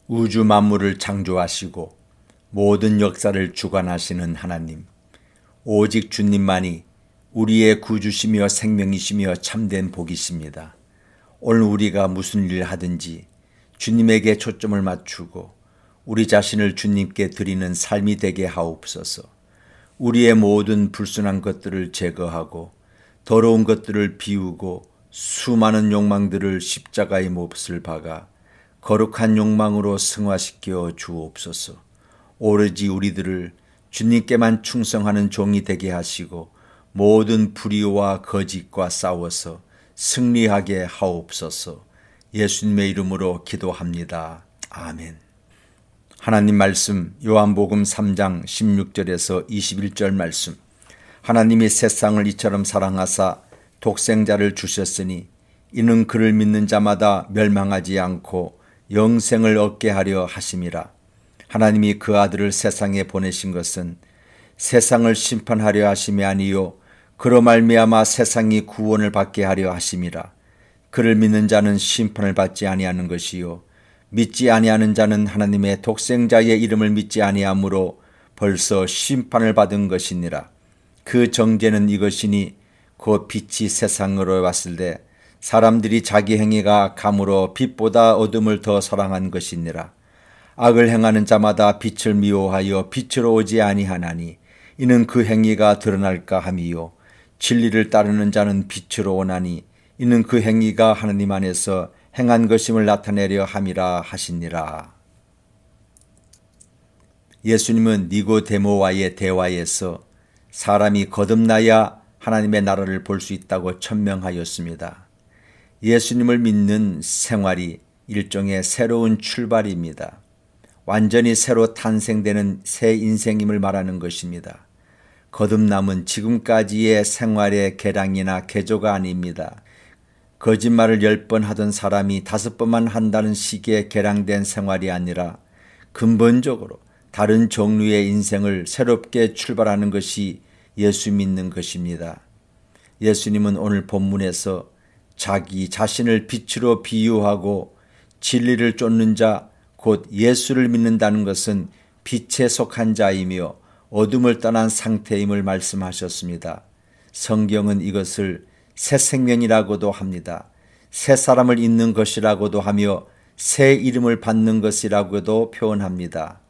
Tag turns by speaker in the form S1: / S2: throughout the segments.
S1: 우주 만물을 창조하시고 모든 역사를 주관하시는 하나님, 오직 주님만이 우리의 구주시며 생명이시며 참된 복이십니다. 오늘 우리가 무슨 일을 하든지 주님에게 초점을 맞추고 우리 자신을 주님께 드리는 삶이 되게 하옵소서. 우리의 모든 불순한 것들을 제거하고 더러운 것들을 비우고 수많은 욕망들을 십자가의 못을 박아 거룩한 욕망으로 승화시켜 주옵소서. 오로지 우리들을 주님께만 충성하는 종이 되게 하시고 모든 불의와 거짓과 싸워서 승리하게 하옵소서. 예수님의 이름으로 기도합니다. 아멘. 하나님 말씀 요한복음 3장 16절에서 21절 말씀. 하나님이 세상을 이처럼 사랑하사 독생자를 주셨으니 이는 그를 믿는 자마다 멸망하지 않고 영생을 얻게 하려 하심이라. 하나님이 그 아들을 세상에 보내신 것은 세상을 심판하려 하심이 아니요 그로 말미암아 세상이 구원을 받게 하려 하심이라. 그를 믿는 자는 심판을 받지 아니하는 것이요 믿지 아니하는 자는 하나님의 독생자의 이름을 믿지 아니하므로 벌써 심판을 받은 것이니라. 그 정죄는 이것이니 곧 빛이 세상으로 왔을 때 사람들이 자기 행위가 감으로 빛보다 어둠을 더 사랑한 것이니라. 악을 행하는 자마다 빛을 미워하여 빛으로 오지 아니하나니 이는 그 행위가 드러날까 함이요 진리를 따르는 자는 빛으로 오나니 이는 그 행위가 하나님 안에서 행한 것임을 나타내려 함이라 하시니라. 예수님은 니고데모와의 대화에서 사람이 거듭나야 하나님의 나라를 볼 수 있다고 천명하였습니다. 예수님을 믿는 생활이 일종의 새로운 출발입니다. 완전히 새로 탄생되는 새 인생임을 말하는 것입니다. 거듭남은 지금까지의 생활의 개량이나 개조가 아닙니다. 거짓말을 10번 하던 사람이 5번만 한다는 식의 개량된 생활이 아니라 근본적으로 다른 종류의 인생을 새롭게 출발하는 것이 예수 믿는 것입니다. 예수님은 오늘 본문에서 자기 자신을 빛으로 비유하고 진리를 쫓는 자, 곧 예수를 믿는다는 것은 빛에 속한 자이며 어둠을 떠난 상태임을 말씀하셨습니다. 성경은 이것을 새 생명이라고도 합니다. 새 사람을 잇는 것이라고도 하며 새 이름을 받는 것이라고도 표현합니다.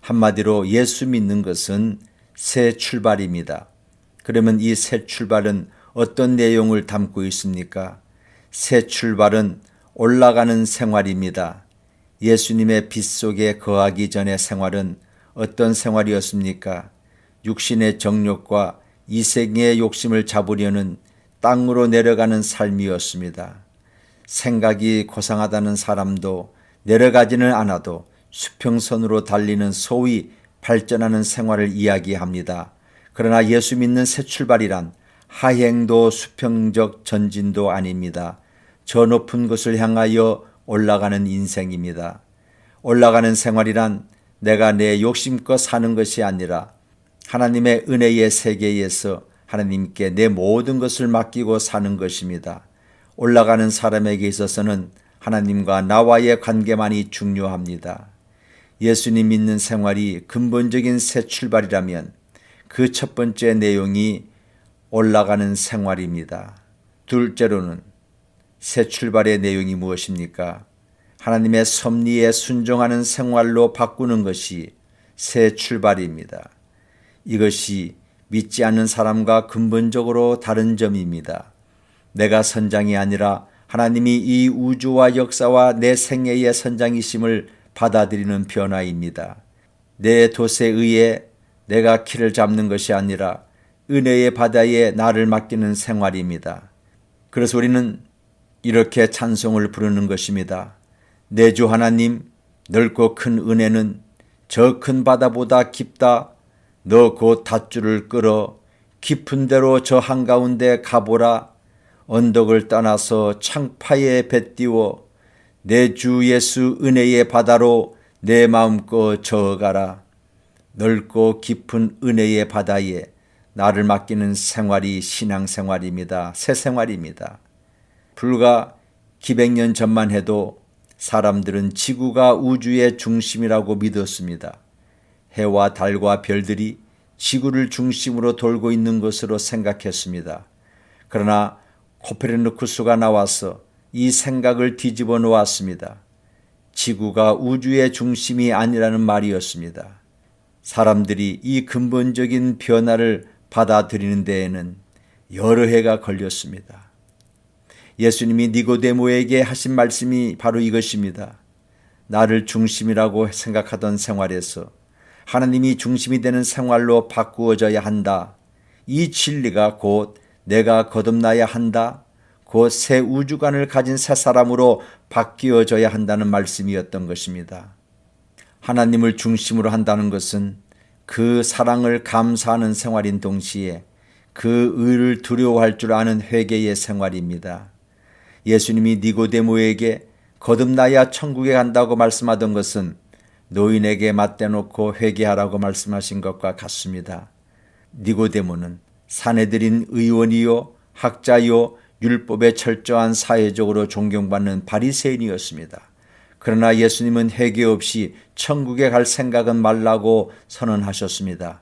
S1: 한마디로 예수 믿는 것은 새 출발입니다. 그러면 이 새 출발은 어떤 내용을 담고 있습니까? 새 출발은 올라가는 생활입니다. 예수님의 빛 속에 거하기 전의 생활은 어떤 생활이었습니까? 육신의 정욕과 이생의 욕심을 잡으려는 땅으로 내려가는 삶이었습니다. 생각이 고상하다는 사람도 내려가지는 않아도 수평선으로 달리는 소위 발전하는 생활을 이야기합니다. 그러나 예수 믿는 새 출발이란 하행도 수평적 전진도 아닙니다. 저 높은 곳을 향하여 올라가는 인생입니다. 올라가는 생활이란 내가 내 욕심껏 사는 것이 아니라 하나님의 은혜의 세계에서 하나님께 내 모든 것을 맡기고 사는 것입니다. 올라가는 사람에게 있어서는 하나님과 나와의 관계만이 중요합니다. 예수님 믿는 생활이 근본적인 새 출발이라면 그 첫 번째 내용이 올라가는 생활입니다. 둘째로는 새 출발의 내용이 무엇입니까? 하나님의 섭리에 순종하는 생활로 바꾸는 것이 새 출발입니다. 이것이 믿지 않는 사람과 근본적으로 다른 점입니다. 내가 선장이 아니라 하나님이 이 우주와 역사와 내 생애의 선장이심을 받아들이는 변화입니다. 내 돛에 의해 내가 키를 잡는 것이 아니라 은혜의 바다에 나를 맡기는 생활입니다. 그래서 우리는 이렇게 찬송을 부르는 것입니다. 내 주 하나님, 넓고 큰 은혜는 저 큰 바다보다 깊다. 너 곧 닷줄을 끌어 깊은 데로 저 한가운데 가보라. 언덕을 떠나서 창파에 뱉띄워 내 주 예수 은혜의 바다로 내 마음껏 저어가라. 넓고 깊은 은혜의 바다에 나를 맡기는 생활이 신앙생활입니다. 새 생활입니다. 불과 기백년 전만 해도 사람들은 지구가 우주의 중심이라고 믿었습니다. 해와 달과 별들이 지구를 중심으로 돌고 있는 것으로 생각했습니다. 그러나 코페르니쿠스가 나와서 이 생각을 뒤집어 놓았습니다. 지구가 우주의 중심이 아니라는 말이었습니다. 사람들이 이 근본적인 변화를 받아들이는 데에는 여러 해가 걸렸습니다. 예수님이 니고데모에게 하신 말씀이 바로 이것입니다. 나를 중심이라고 생각하던 생활에서 하나님이 중심이 되는 생활로 바꾸어져야 한다. 이 진리가 곧 내가 거듭나야 한다. 곧 새 우주관을 가진 새 사람으로 바뀌어져야 한다는 말씀이었던 것입니다. 하나님을 중심으로 한다는 것은 그 사랑을 감사하는 생활인 동시에 그 의를 두려워할 줄 아는 회개의 생활입니다. 예수님이 니고데모에게 거듭나야 천국에 간다고 말씀하던 것은 노인에게 맞대놓고 회개하라고 말씀하신 것과 같습니다. 니고데모는 사내들인 의원이요 학자요 율법에 철저한 사회적으로 존경받는 바리새인이었습니다. 그러나 예수님은 회개 없이 천국에 갈 생각은 말라고 선언하셨습니다.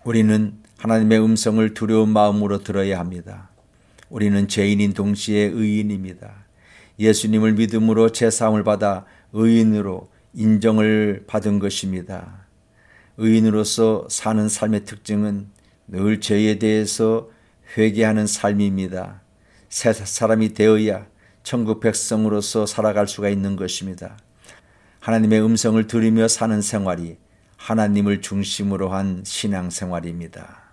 S1: 우리는 하나님의 음성을 두려운 마음으로 들어야 합니다. 우리는 죄인인 동시에 의인입니다. 예수님을 믿음으로 제사함을 받아 의인으로 인정을 받은 것입니다. 의인으로서 사는 삶의 특징은 늘 죄에 대해서 회개하는 삶입니다. 새 사람이 되어야 천국 백성으로서 살아갈 수가 있는 것입니다. 하나님의 음성을 들으며 사는 생활이 하나님을 중심으로 한 신앙 생활입니다.